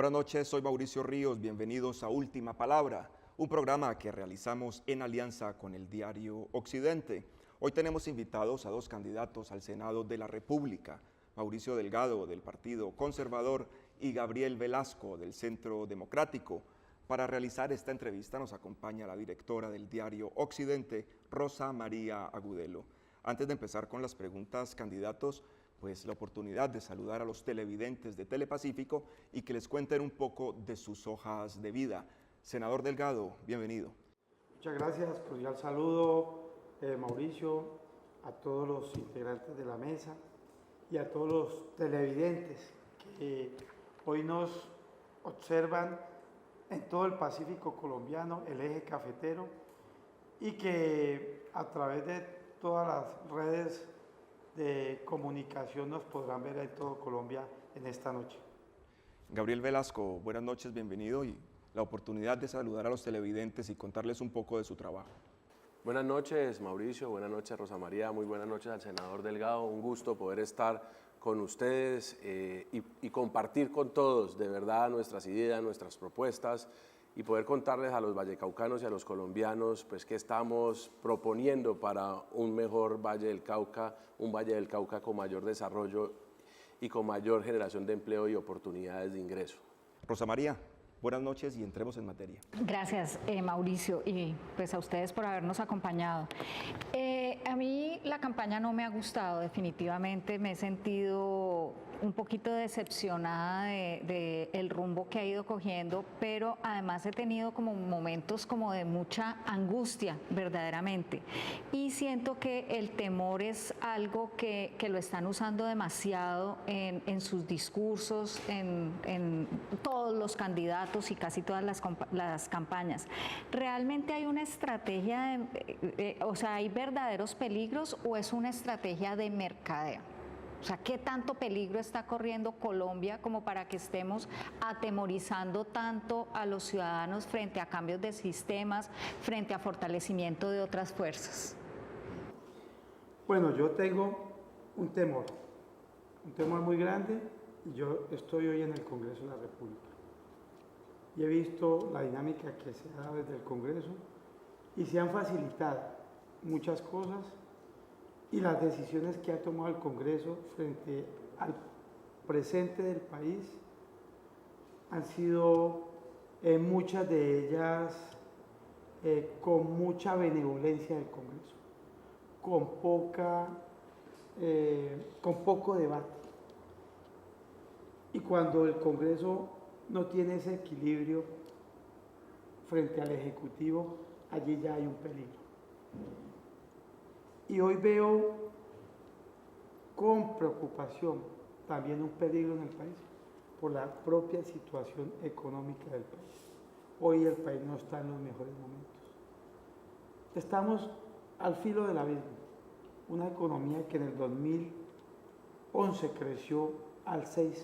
Buenas noches, soy Mauricio Ríos, bienvenidos a Última Palabra, un programa que realizamos en alianza con el diario Occidente. Hoy tenemos invitados a dos candidatos al Senado de la República, Mauricio Delgado del Partido Conservador y Gabriel Velasco del Centro Democrático. Para realizar esta entrevista nos acompaña la directora del diario Occidente, Rosa María Agudelo. Antes de empezar con las preguntas, candidatos, pues la oportunidad de saludar a los televidentes de Telepacífico y que les cuenten un poco de sus hojas de vida. Senador Delgado, bienvenido. Muchas gracias, cordial saludo, Mauricio, a todos los integrantes de la mesa y a todos los televidentes que hoy nos observan en todo el Pacífico colombiano, el eje cafetero, y que a través de todas las redes de comunicación nos podrán ver en todo Colombia en esta noche. Gabriel Velasco, buenas noches, bienvenido y la oportunidad de saludar a los televidentes y contarles un poco de su trabajo. Buenas noches, Mauricio, buenas noches, Rosa María, muy buenas noches al senador Delgado, un gusto poder estar con ustedes y compartir con todos de verdad nuestras ideas, nuestras propuestas y poder contarles a los vallecaucanos y a los colombianos pues qué estamos proponiendo para un mejor Valle del Cauca, un Valle del Cauca con mayor desarrollo y con mayor generación de empleo y oportunidades de ingreso. Rosa María, buenas noches y entremos en materia. Gracias, Mauricio, y pues a ustedes por habernos acompañado. A mí la campaña no me ha gustado, definitivamente me he sentido un poquito decepcionada del rumbo que ha ido cogiendo, pero además he tenido como momentos como de mucha angustia, verdaderamente. Y siento que el temor es algo que lo están usando demasiado en sus discursos, en todos los candidatos y casi todas las campañas. ¿Realmente hay una estrategia, o sea, hay verdaderos peligros o es una estrategia de mercadeo? O sea, ¿qué tanto peligro está corriendo Colombia como para que estemos atemorizando tanto a los ciudadanos frente a cambios de sistemas, frente a fortalecimiento de otras fuerzas? Bueno, yo tengo un temor muy grande, y yo estoy hoy en el Congreso de la República. Y he visto la dinámica que se da desde el Congreso y se han facilitado muchas cosas y las decisiones que ha tomado el Congreso frente al presente del país han sido muchas de ellas con mucha benevolencia del Congreso, con poco debate. Y cuando el Congreso no tiene ese equilibrio frente al Ejecutivo, allí ya hay un peligro. Y hoy veo con preocupación también un peligro en el país por la propia situación económica del país. Hoy el país no está en los mejores momentos. Estamos al filo del abismo. Una economía que en el 2011 creció a 6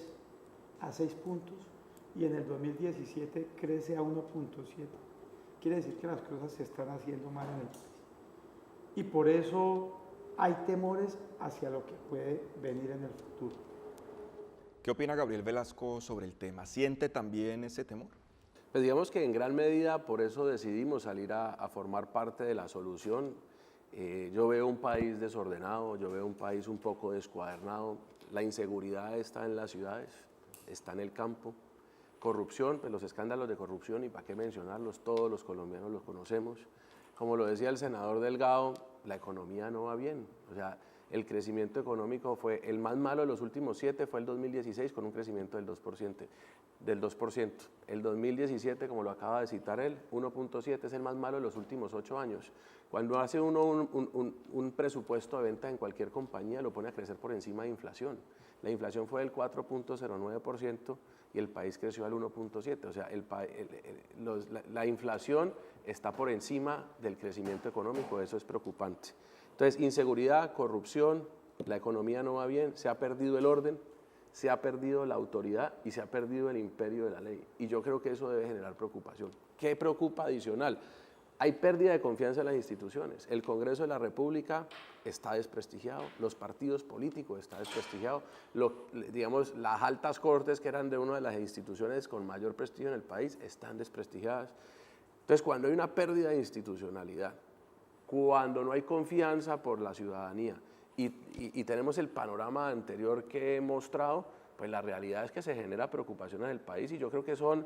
puntos y en el 2017 crece a 1.7. Quiere decir que las cosas se están haciendo mal en el país. Y por eso hay temores hacia lo que puede venir en el futuro. ¿Qué opina Gabriel Velasco sobre el tema? ¿Siente también ese temor? Pues digamos que en gran medida por eso decidimos salir a formar parte de la solución. Yo veo un país desordenado, yo veo un país un poco descuadernado, la inseguridad está en las ciudades, está en el campo, corrupción, pues los escándalos de corrupción y para qué mencionarlos, todos los colombianos los conocemos. Como lo decía el senador Delgado, la economía no va bien, o sea, el crecimiento económico fue el más malo de los últimos 7, fue el 2016 con un crecimiento del 2%. El 2017, como lo acaba de citar él, 1.7 es el más malo de los últimos 8 años. Cuando hace uno un presupuesto de venta en cualquier compañía, lo pone a crecer por encima de inflación. La inflación fue del 4.09% y el país creció al 1.7%. O sea, la inflación está por encima del crecimiento económico, eso es preocupante. Entonces, inseguridad, corrupción, la economía no va bien, se ha perdido el orden, se ha perdido la autoridad y se ha perdido el imperio de la ley. Y yo creo que eso debe generar preocupación. ¿Qué preocupa adicional? Hay pérdida de confianza en las instituciones. El Congreso de la República está desprestigiado, los partidos políticos están desprestigiados, digamos, las altas cortes, que eran de una de las instituciones con mayor prestigio en el país, están desprestigiadas. Entonces, cuando hay una pérdida de institucionalidad, cuando no hay confianza por la ciudadanía y tenemos el panorama anterior que he mostrado, pues la realidad es que se genera preocupación en el país y yo creo que son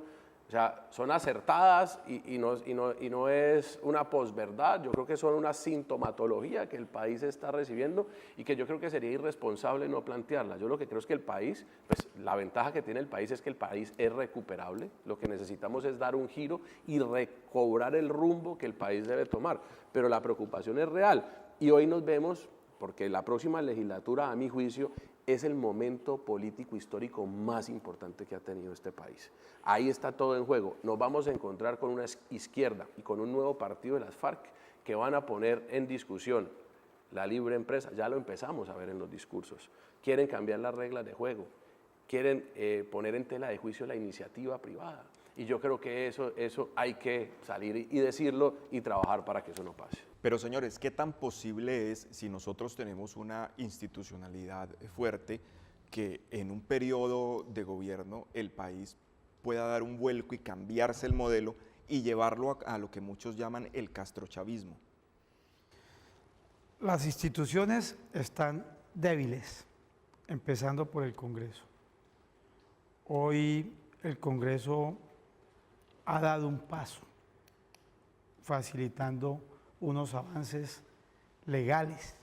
acertadas y no es una posverdad, yo creo que son una sintomatología que el país está recibiendo y que yo creo que sería irresponsable no plantearla. Yo lo que creo es que el país, pues la ventaja que tiene el país es que el país es recuperable, lo que necesitamos es dar un giro y recobrar el rumbo que el país debe tomar, pero la preocupación es real y hoy nos vemos, porque la próxima legislatura, a mi juicio, es el momento político histórico más importante que ha tenido este país. Ahí está todo en juego. Nos vamos a encontrar con una izquierda y con un nuevo partido de las FARC que van a poner en discusión la libre empresa. Ya lo empezamos a ver en los discursos. Quieren cambiar las reglas de juego, quieren poner en tela de juicio la iniciativa privada. Y yo creo que eso hay que salir y decirlo y trabajar para que eso no pase. Pero señores, ¿qué tan posible es si nosotros tenemos una institucionalidad fuerte que en un periodo de gobierno el país pueda dar un vuelco y cambiarse el modelo y llevarlo a lo que muchos llaman el castrochavismo? Las instituciones están débiles, empezando por el Congreso. Hoy el Congreso ha dado un paso, facilitando unos avances legales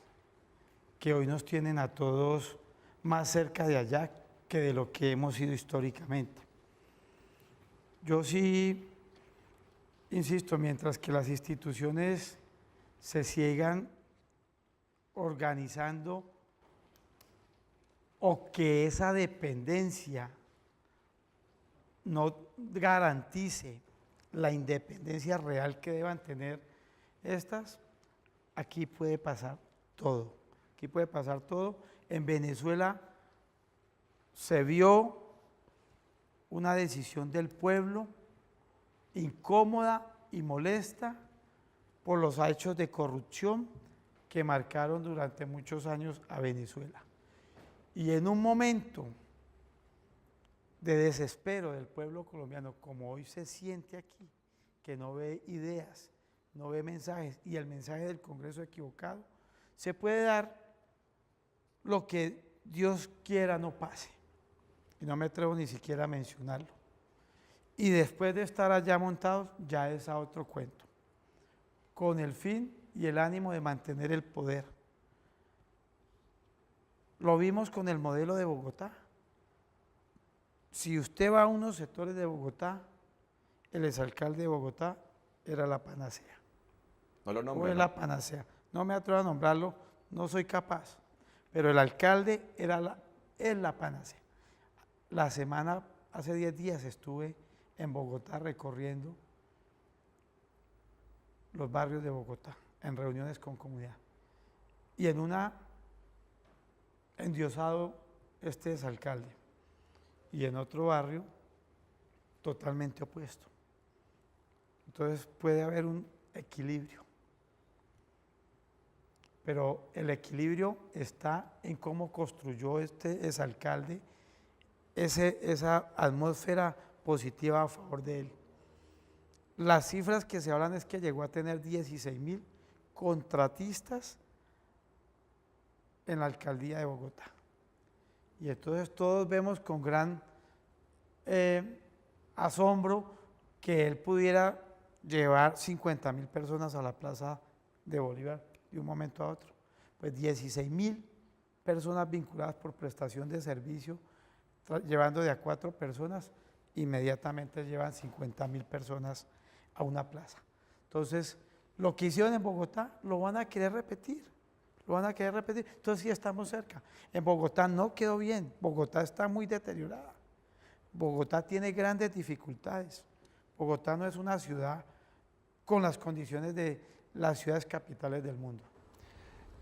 que hoy nos tienen a todos más cerca de allá que de lo que hemos sido históricamente. Yo sí insisto, mientras que las instituciones se sigan organizando o que esa dependencia no garantice la independencia real que deban tener estas, aquí puede pasar todo. Aquí puede pasar todo. En Venezuela se vio una decisión del pueblo incómoda y molesta por los hechos de corrupción que marcaron durante muchos años a Venezuela. Y en un momento de desespero del pueblo colombiano, como hoy se siente aquí, que no ve ideas, no ve mensajes y el mensaje del Congreso equivocado, se puede dar lo que Dios quiera no pase. Y no me atrevo ni siquiera a mencionarlo. Y después de estar allá montados, ya es a otro cuento, con el fin y el ánimo de mantener el poder. Lo vimos con el modelo de Bogotá. Si usted va a unos sectores de Bogotá, el exalcalde de Bogotá era la panacea. No lo O nombro. es la panacea. No me atrevo a nombrarlo, no soy capaz. Pero el alcalde es la panacea. Hace 10 días estuve en Bogotá recorriendo los barrios de Bogotá, en reuniones con comunidad. Y en una, endiosado este exalcalde. Y en otro barrio, totalmente opuesto. Entonces puede haber un equilibrio. Pero el equilibrio está en cómo construyó este exalcalde esa atmósfera positiva a favor de él. Las cifras que se hablan es que llegó a tener 16.000 contratistas en la alcaldía de Bogotá. Y entonces todos vemos con gran asombro que él pudiera llevar 50.000 personas a la Plaza de Bolívar de un momento a otro. Pues 16.000 personas vinculadas por prestación de servicio, llevando de a 4 personas, inmediatamente llevan 50.000 personas a una plaza. Entonces, lo que hicieron en Bogotá lo van a querer repetir, entonces sí estamos cerca. En Bogotá no quedó bien, Bogotá está muy deteriorada, Bogotá tiene grandes dificultades, Bogotá no es una ciudad con las condiciones de las ciudades capitales del mundo.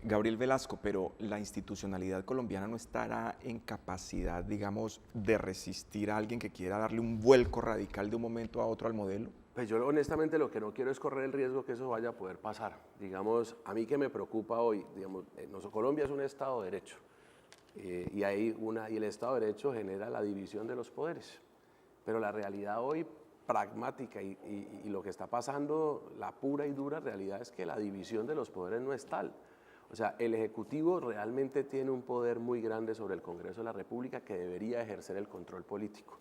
Gabriel Velasco, pero la institucionalidad colombiana no estará en capacidad, digamos, de resistir a alguien que quiera darle un vuelco radical de un momento a otro al modelo. Pues yo honestamente lo que no quiero es correr el riesgo que eso vaya a poder pasar. Digamos, a mí que me preocupa hoy, digamos, Colombia es un Estado de Derecho y el Estado de Derecho genera la división de los poderes. Pero la realidad hoy pragmática y lo que está pasando, la pura y dura realidad es que la división de los poderes no es tal. O sea, el Ejecutivo realmente tiene un poder muy grande sobre el Congreso de la República que debería ejercer el control político.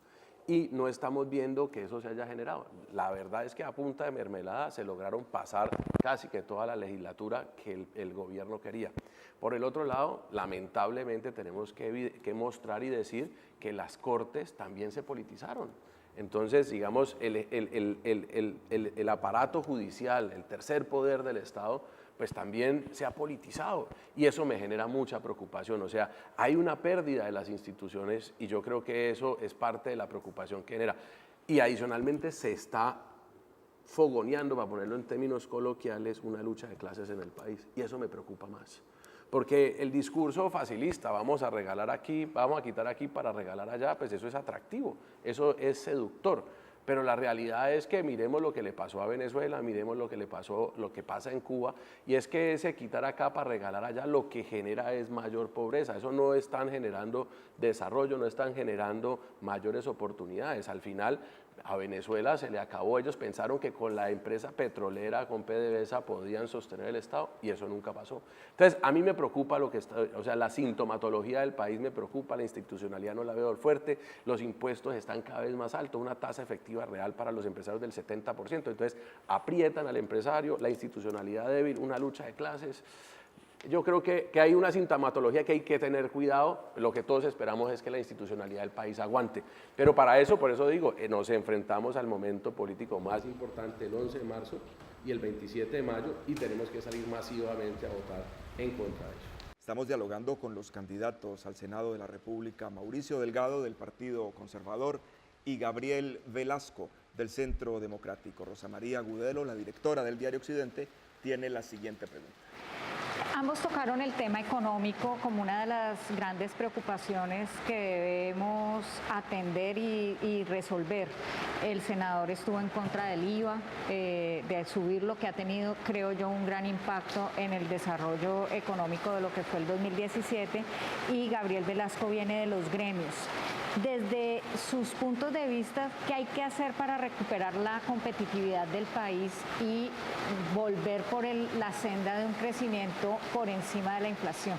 Y no estamos viendo que eso se haya generado. La verdad es que a punta de mermelada se lograron pasar casi que toda la legislatura que el gobierno quería. Por el otro lado, lamentablemente tenemos que mostrar y decir que las Cortes también se politizaron. Entonces, digamos, el aparato judicial, el tercer poder del Estado, pues también se ha politizado y eso me genera mucha preocupación. O sea, hay una pérdida de las instituciones y yo creo que eso es parte de la preocupación que genera. Y adicionalmente se está fogoneando, para ponerlo en términos coloquiales, una lucha de clases en el país y eso me preocupa más. Porque el discurso facilista, vamos a regalar aquí, vamos a quitar aquí para regalar allá, pues eso es atractivo, eso es seductor. Pero la realidad es que miremos lo que le pasó a Venezuela, miremos lo que pasa en Cuba, y es que ese quitar acá para regalar allá lo que genera es mayor pobreza. Eso no están generando desarrollo, no están generando mayores oportunidades. Al final, a Venezuela se le acabó, ellos pensaron que con la empresa petrolera, con PDVSA, podían sostener el Estado y eso nunca pasó. Entonces, a mí me preocupa la sintomatología del país me preocupa, la institucionalidad no la veo fuerte, los impuestos están cada vez más altos, una tasa efectiva real para los empresarios del 70%, entonces aprietan al empresario, la institucionalidad débil, una lucha de clases. Yo creo que hay una sintomatología que hay que tener cuidado, lo que todos esperamos es que la institucionalidad del país aguante, pero para eso, por eso digo, nos enfrentamos al momento político más importante el 11 de marzo y el 27 de mayo y tenemos que salir masivamente a votar en contra de eso. Estamos dialogando con los candidatos al Senado de la República, Mauricio Delgado del Partido Conservador y Gabriel Velasco del Centro Democrático. Rosa María Gudelo, la directora del Diario Occidente, tiene la siguiente pregunta. Ambos tocaron el tema económico como una de las grandes preocupaciones que debemos atender y resolver. El senador estuvo en contra del IVA, de subir lo que ha tenido, creo yo, un gran impacto en el desarrollo económico de lo que fue el 2017, y Gabriel Velasco viene de los gremios. Desde sus puntos de vista, ¿qué hay que hacer para recuperar la competitividad del país y volver por la senda de un crecimiento por encima de la inflación?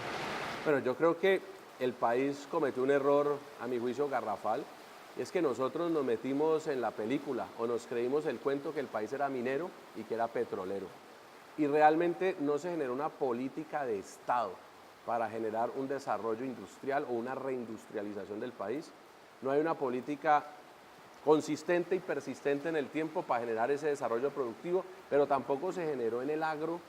Bueno, yo creo que el país cometió un error, a mi juicio, garrafal, y es que nosotros nos metimos en la película o nos creímos el cuento que el país era minero y que era petrolero. Y realmente no se generó una política de Estado para generar un desarrollo industrial o una reindustrialización del país. No hay una política consistente y persistente en el tiempo para generar ese desarrollo productivo, pero tampoco se generó en el agro,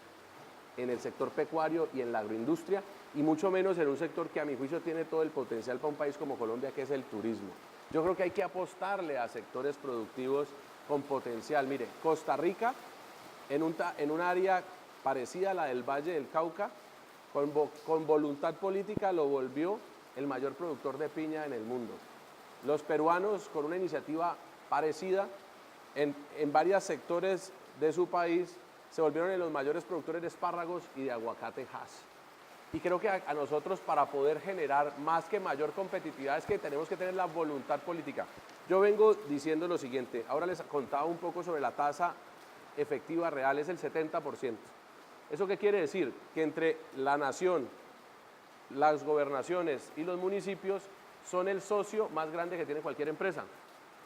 en el sector pecuario y en la agroindustria, y mucho menos en un sector que a mi juicio tiene todo el potencial para un país como Colombia, que es el turismo. Yo creo que hay que apostarle a sectores productivos con potencial. Mire, Costa Rica, en un área parecida a la del Valle del Cauca, con voluntad política lo volvió el mayor productor de piña en el mundo. Los peruanos, con una iniciativa parecida, en varios sectores de su país, se volvieron los mayores productores de espárragos y de aguacate Hass. Y creo que a nosotros, para poder generar más que mayor competitividad, es que tenemos que tener la voluntad política. Yo vengo diciendo lo siguiente, ahora les contaba un poco sobre la tasa efectiva real, es el 70%. ¿Eso qué quiere decir? Que entre la nación, las gobernaciones y los municipios son el socio más grande que tiene cualquier empresa.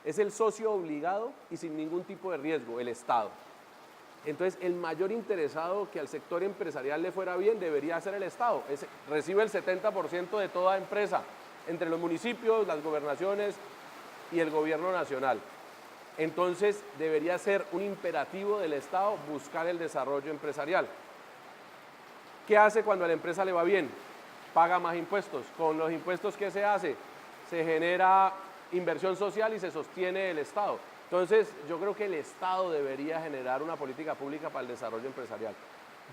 Es el socio obligado y sin ningún tipo de riesgo, el Estado. Entonces, el mayor interesado que al sector empresarial le fuera bien debería ser el Estado. Recibe el 70% de toda empresa, entre los municipios, las gobernaciones y el gobierno nacional. Entonces, debería ser un imperativo del Estado buscar el desarrollo empresarial. ¿Qué hace cuando a la empresa le va bien? Paga más impuestos. Con los impuestos, ¿qué se hace? Se genera inversión social y se sostiene el Estado. Entonces, yo creo que el Estado debería generar una política pública para el desarrollo empresarial.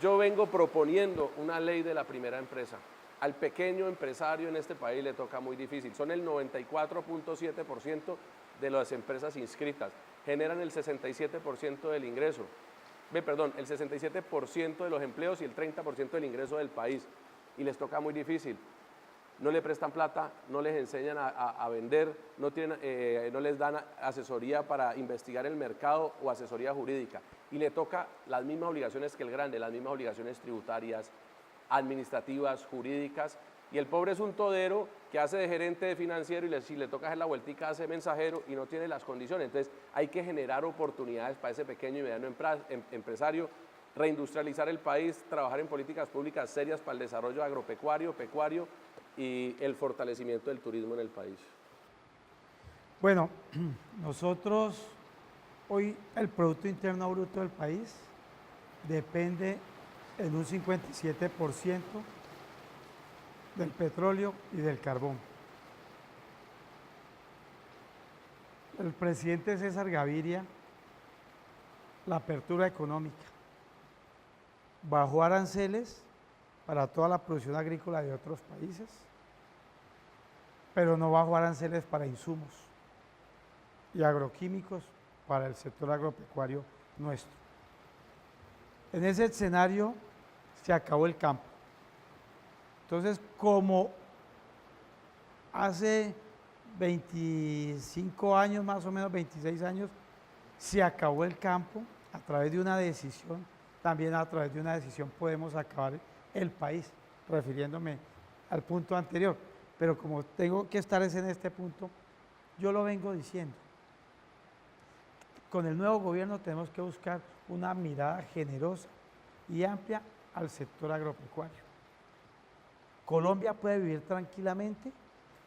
Yo vengo proponiendo una ley de la primera empresa. Al pequeño empresario en este país le toca muy difícil. Son el 94.7% de las empresas inscritas. generan el 67% del ingreso. El 67% de los empleos y el 30% del ingreso del país. Y les toca muy difícil. No le prestan plata, no les enseñan a vender, no les dan asesoría para investigar el mercado o asesoría jurídica. Y le toca las mismas obligaciones que el grande, las mismas obligaciones tributarias, administrativas, jurídicas. Y el pobre es un todero que hace de gerente de financiero y si le toca hacer la vueltica hace mensajero y no tiene las condiciones. Entonces hay que generar oportunidades para ese pequeño y mediano empresario, reindustrializar el país, trabajar en políticas públicas serias para el desarrollo agropecuario, pecuario y el fortalecimiento del turismo en el país. Bueno, nosotros hoy el Producto Interno Bruto del país depende en un 57% del petróleo y del carbón. El presidente César Gaviria, la apertura económica, bajó aranceles para toda la producción agrícola de otros países, pero no bajó aranceles para insumos y agroquímicos para el sector agropecuario nuestro. En ese escenario se acabó el campo. Entonces, como hace 25 años, más o menos 26 años, se acabó el campo a través de una decisión, también a través de una decisión podemos acabar el país, refiriéndome al punto anterior. Pero como tengo que estar en este punto, yo lo vengo diciendo. Con el nuevo gobierno tenemos que buscar una mirada generosa y amplia al sector agropecuario. Colombia puede vivir tranquilamente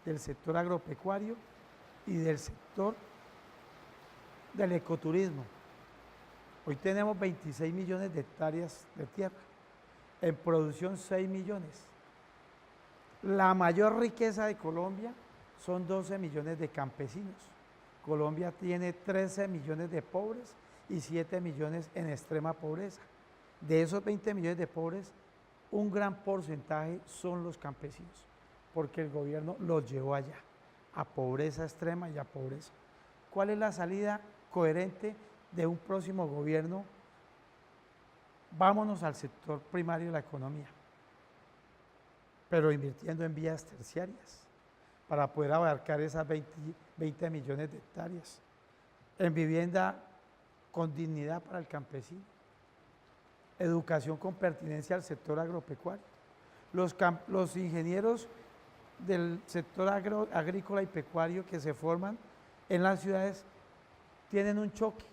del sector agropecuario y del sector del ecoturismo. Hoy tenemos 26 millones de hectáreas de tierra, en producción 6 millones. La mayor riqueza de Colombia son 12 millones de campesinos. Colombia tiene 13 millones de pobres y 7 millones en extrema pobreza. De esos 20 millones de pobres, un gran porcentaje son los campesinos, porque el gobierno los llevó allá, a pobreza extrema y a pobreza. ¿Cuál es la salida coherente de un próximo gobierno? Vámonos al sector primario de la economía, pero invirtiendo en vías terciarias para poder abarcar esas 20 millones de hectáreas, en vivienda con dignidad para el campesino, educación con pertinencia al sector agropecuario. Los ingenieros del sector agrícola y pecuario que se forman en las ciudades tienen un choque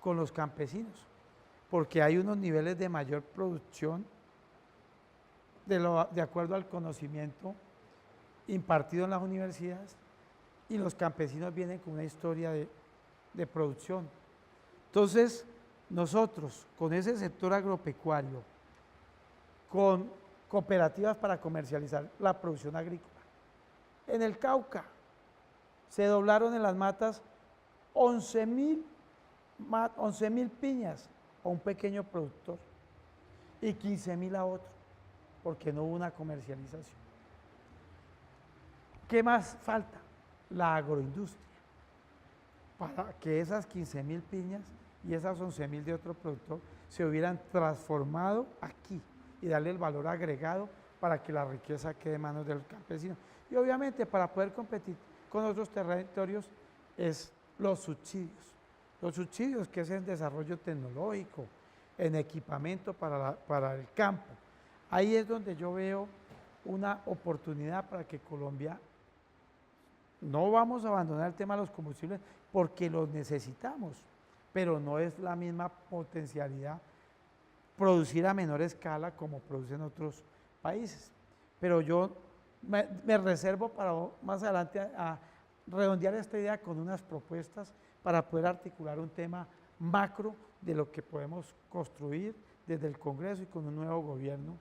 con los campesinos, porque hay unos niveles de mayor producción de acuerdo al conocimiento impartido en las universidades, y los campesinos vienen con una historia de producción. Entonces, nosotros, con ese sector agropecuario, con cooperativas para comercializar la producción agrícola, en el Cauca se doblaron en las matas 11.000 piñas a un pequeño productor y 15.000 a otro, porque no hubo una comercialización. ¿Qué más falta? La agroindustria, para que esas 15.000 piñas y esas 11.000 de otro productor se hubieran transformado aquí y darle el valor agregado para que la riqueza quede en manos del campesino. Y obviamente para poder competir con otros territorios es los subsidios que es el desarrollo tecnológico, en equipamiento para el campo. Ahí es donde yo veo una oportunidad para que Colombia, no vamos a abandonar el tema de los combustibles porque los necesitamos, pero no es la misma potencialidad producir a menor escala como producen otros países. Pero yo me reservo para más adelante a redondear esta idea con unas propuestas para poder articular un tema macro de lo que podemos construir desde el Congreso y con un nuevo gobierno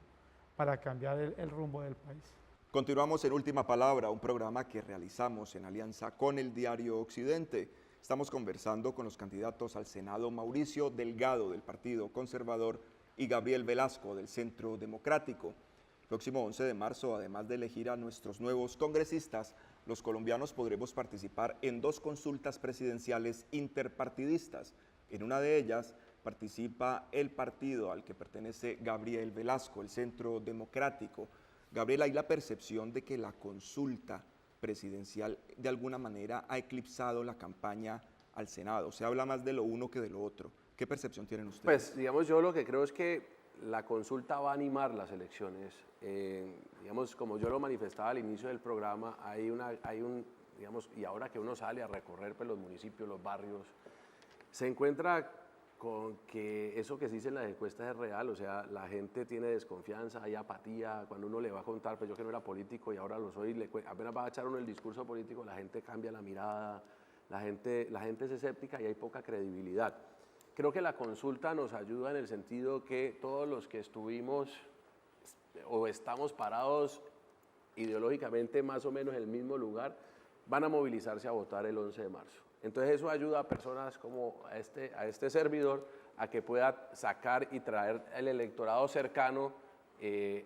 para cambiar el rumbo del país. Continuamos en Última Palabra, un programa que realizamos en alianza con el Diario Occidente. Estamos conversando con los candidatos al Senado Mauricio Delgado del Partido Conservador y Gabriel Velasco del Centro Democrático. El próximo 11 de marzo, además de elegir a nuestros nuevos congresistas, los colombianos podremos participar en 2 consultas presidenciales interpartidistas. En una de ellas participa el partido al que pertenece Gabriel Velasco, el Centro Democrático. Gabriel, ¿hay la percepción de que la consulta presidencial de alguna manera ha eclipsado la campaña al Senado? Se habla más de lo uno que de lo otro. ¿Qué percepción tienen ustedes? Pues, digamos, yo lo que creo es que la consulta va a animar las elecciones. Digamos, como yo lo manifestaba al inicio del programa, digamos, y ahora que uno sale a recorrer pues, los municipios, los barrios, se encuentra con que eso que se dice en las encuestas es real, o sea, la gente tiene desconfianza, hay apatía, cuando uno le va a contar, pues yo que no era político y ahora lo soy, apenas va a echar uno el discurso político, la gente cambia la mirada, la gente es escéptica y hay poca credibilidad. Creo que la consulta nos ayuda en el sentido que todos los que estuvimos o estamos parados ideológicamente más o menos en el mismo lugar, van a movilizarse a votar el 11 de marzo. Entonces eso ayuda a personas como a este servidor a que pueda sacar y traer el electorado cercano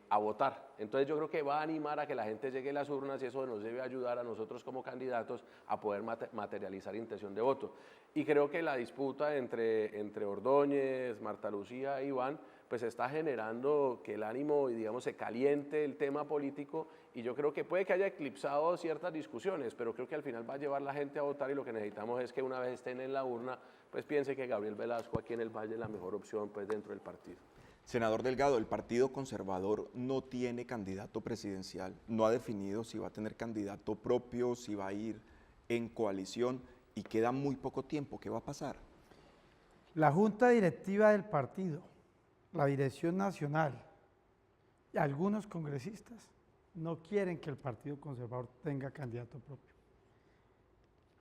a votar. Entonces yo creo que va a animar a que la gente llegue a las urnas y eso nos debe ayudar a nosotros como candidatos a poder materializar intención de voto. Y creo que la disputa entre Ordóñez, Marta Lucía e Iván pues está generando que el ánimo, digamos, se caliente el tema político y yo creo que puede que haya eclipsado ciertas discusiones, pero creo que al final va a llevar la gente a votar y lo que necesitamos es que una vez estén en la urna, pues piense que Gabriel Velasco aquí en el Valle es la mejor opción pues dentro del partido. Senador Delgado, el Partido Conservador no tiene candidato presidencial, no ha definido si va a tener candidato propio, si va a ir en coalición y queda muy poco tiempo. ¿Qué va a pasar? La Junta Directiva del partido, la Dirección Nacional y algunos congresistas no quieren que el Partido Conservador tenga candidato propio.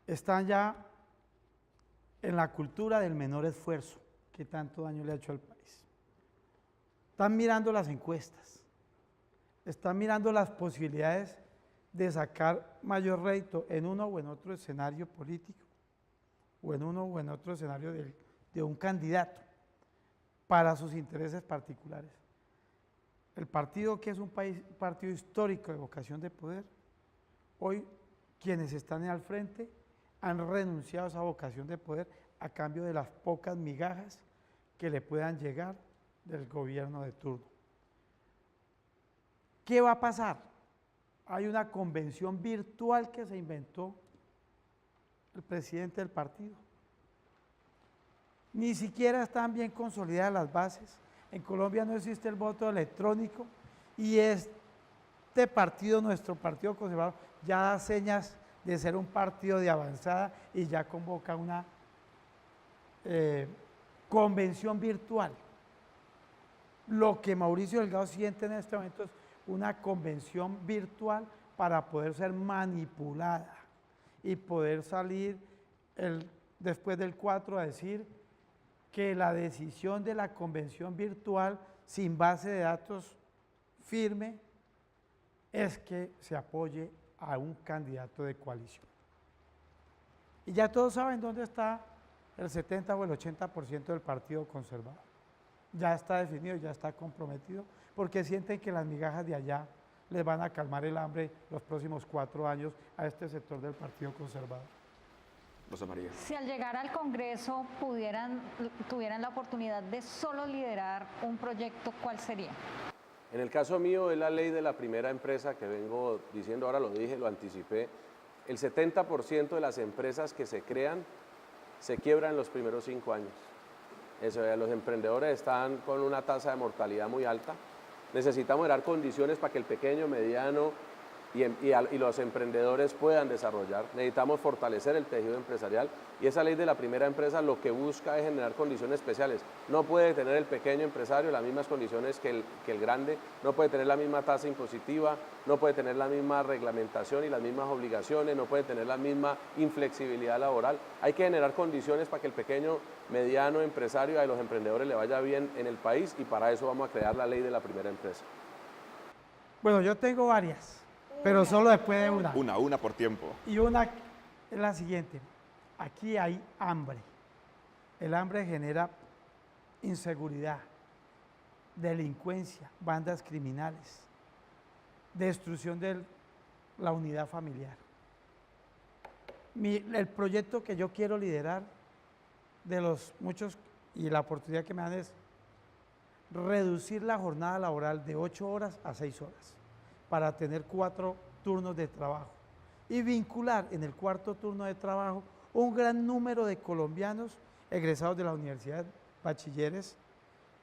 Están ya en la cultura del menor esfuerzo que tanto daño le ha hecho al país. Están mirando las encuestas, están mirando las posibilidades de sacar mayor rédito en uno o en otro escenario político o en uno o en otro escenario de un candidato para sus intereses particulares. El partido, que es un partido histórico de vocación de poder, hoy quienes están al frente han renunciado a esa vocación de poder a cambio de las pocas migajas que le puedan llegar del gobierno de turno. ¿Qué va a pasar? Hay una convención virtual que se inventó el presidente del partido. Ni siquiera están bien consolidadas las bases. En Colombia no existe el voto electrónico y este partido, nuestro Partido Conservador, ya da señas de ser un partido de avanzada y ya convoca una convención virtual. Lo que Mauricio Delgado siente en este momento es una convención virtual para poder ser manipulada y poder salir después del 4 a decir que la decisión de la convención virtual sin base de datos firme es que se apoye a un candidato de coalición. Y ya todos saben dónde está el 70 o el 80% del Partido Conservador. Ya está definido, ya está comprometido, porque sienten que las migajas de allá les van a calmar el hambre los próximos 4 años a este sector del Partido Conservador. Rosa María. Si al llegar al Congreso tuvieran la oportunidad de solo liderar un proyecto, ¿cuál sería? En el caso mío es la ley de la primera empresa que vengo diciendo, ahora lo dije, lo anticipé. El 70% de las empresas que se crean se quiebran en los primeros 5 años. Los emprendedores están con una tasa de mortalidad muy alta. Necesitamos dar condiciones para que el pequeño, mediano y los emprendedores puedan desarrollar. Necesitamos fortalecer el tejido empresarial y esa ley de la primera empresa lo que busca es generar condiciones especiales. No puede tener el pequeño empresario las mismas condiciones que el grande, no puede tener la misma tasa impositiva, no puede tener la misma reglamentación y las mismas obligaciones, no puede tener la misma inflexibilidad laboral. Hay que generar condiciones para que el pequeño, mediano empresario y a los emprendedores le vaya bien en el país y para eso vamos a crear la ley de la primera empresa. Bueno, yo tengo varias, pero solo después de una. Una por tiempo. Y una es la siguiente. Aquí hay hambre. El hambre genera inseguridad, delincuencia, bandas criminales, destrucción de la unidad familiar. el proyecto que yo quiero liderar, de los muchos, y la oportunidad que me dan es reducir la jornada laboral de 8 horas a 6 horas, para tener 4 turnos de trabajo y vincular en el 4.º turno de trabajo un gran número de colombianos egresados de la universidad, bachilleres,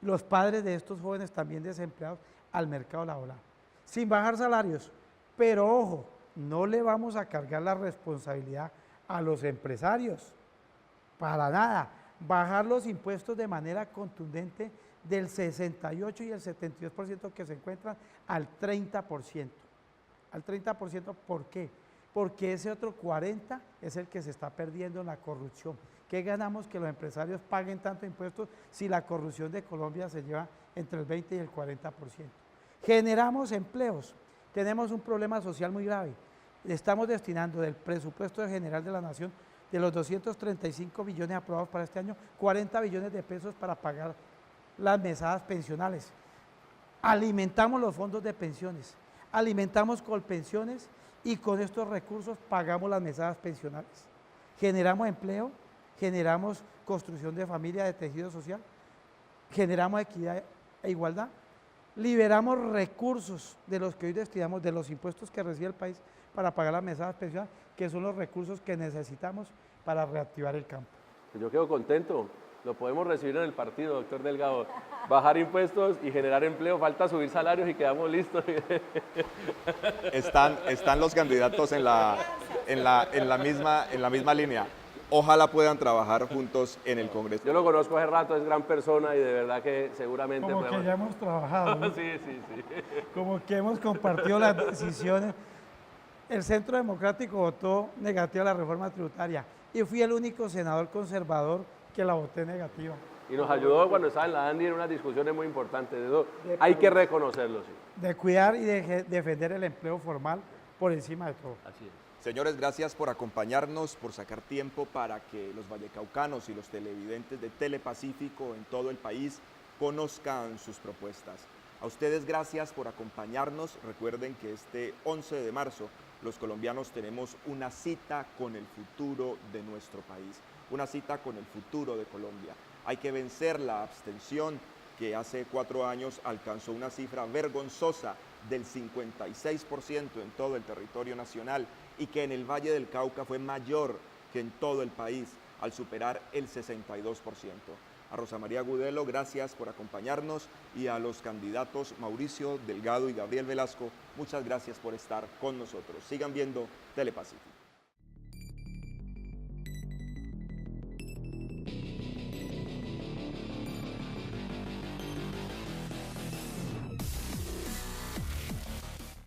los padres de estos jóvenes también desempleados al mercado laboral, sin bajar salarios, pero ojo, no le vamos a cargar la responsabilidad a los empresarios, para nada, bajar los impuestos de manera contundente del 68 y el 72% que se encuentran al 30%. Al 30%, ¿por qué? Porque ese otro 40% es el que se está perdiendo en la corrupción. ¿Qué ganamos que los empresarios paguen tanto impuestos si la corrupción de Colombia se lleva entre el 20 y el 40%? Generamos empleos, tenemos un problema social muy grave. Estamos destinando del presupuesto general de la Nación, de los 235 billones aprobados para este año, 40 billones de pesos para pagar las mesadas pensionales. Alimentamos los fondos de pensiones, alimentamos Colpensiones y con estos recursos pagamos las mesadas pensionales. Generamos empleo, generamos construcción de familia, de tejido social, generamos equidad e igualdad, liberamos recursos de los que hoy destinamos, de los impuestos que recibe el país para pagar las mesadas pensionales, que son los recursos que necesitamos para reactivar el campo. Yo quedo contento, lo podemos recibir en el partido, doctor Delgado. Bajar impuestos y generar empleo, falta subir salarios y quedamos listos. Están los candidatos en la misma línea. Ojalá puedan trabajar juntos en el Congreso. Yo lo conozco hace rato, es gran persona y de verdad que seguramente... Como que ya hemos trabajado, ¿no? Sí. Como que hemos compartido las decisiones. El Centro Democrático votó negativa la reforma tributaria y fui el único senador conservador que la voté negativa. Y nos ayudó cuando estaba en la ANDI en unas discusiones muy importantes. Eso hay que reconocerlo, sí. De cuidar y de defender el empleo formal por encima de todo. Así es. Señores, gracias por acompañarnos, por sacar tiempo para que los vallecaucanos y los televidentes de Telepacífico en todo el país conozcan sus propuestas. A ustedes gracias por acompañarnos. Recuerden que este 11 de marzo los colombianos tenemos una cita con el futuro de nuestro país, una cita con el futuro de Colombia. Hay que vencer la abstención que hace 4 años alcanzó una cifra vergonzosa del 56% en todo el territorio nacional y que en el Valle del Cauca fue mayor que en todo el país al superar el 62%. A Rosa María Gudelo, gracias por acompañarnos y a los candidatos Mauricio Delgado y Gabriel Velasco, muchas gracias por estar con nosotros. Sigan viendo Telepacífico.